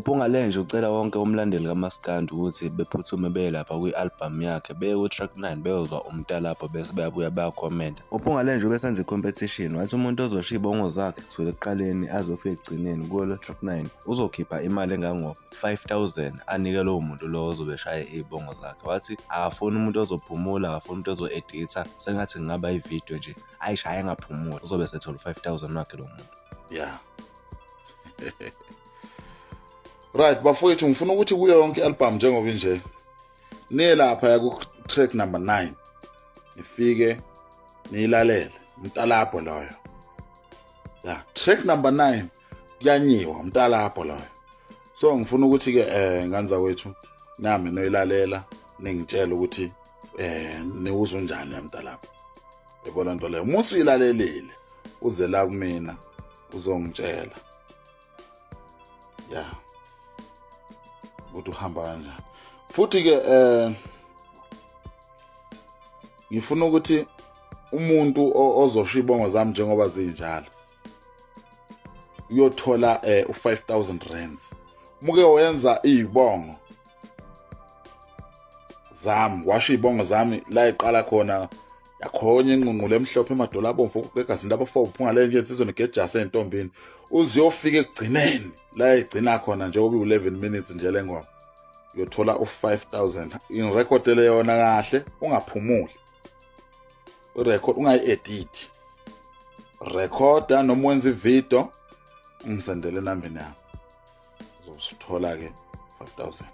uPhungalenja ucela wonke umlandeli kaMaskandi ukuthi bephuthume beye lapha kwi-albhamu yakhe beye ku-track 9 beyozwa umtalapho bese beyabuya bayakhomenta. uPhungalenja ubesenza i-competition wathi umuntu ozosho izibongo zakhe kusukela ekuqaleni azofika ekugcineni kulo track 9 uzokhipha imali engango-5,000 anike lowo muntu lo ozobe eshaya izibongo zakhe. Wathi akafuni umuntu ozophumula, akafuni umuntu ozo-editha, sengathi kungaba ividiyo nje ayishaye engaphumuli uzobe sethola 5,000 wakhe lo muntu. Yeah. Right, bafowethu ngifuna ukuthi kuyo yonke i-album njengoba nje niye lapha ku track number 9 nifike niyilalele umtalapho loyo. Yeah, track number 9 kuyanyiwa umtalapho loyo. So ngifuna ukuthi ke nganza wethu nami noyilalela ningitshela ukuthi niwuzwa njani umtalapho. Yabona nto leyo. Musu yilalelile uze la kumina uzongitshela. Yeah. Ukuthi uhamba kanjani. Futhi ke ngifuna ukuthi umuntu ozosho izibongo zami njengoba zinjalo uyothola u5,000 rands. Muke wenza izibongo zami, washo izibongo zami la iqala khona yakhonye inqunqule emhlophe emadolabo mfoko begazi ndaba 4 uPhungalenja insizwe negejase entombini uziyofika ekugcineni la igcina khona njengoba u11 minutes nje lengoma uyothola u5,000 in record le yona kahle ungaphumuli. Record ungayi-edit, recorda noma wenza ivideo ungisendele nambini yami uzosithola ke 5,000.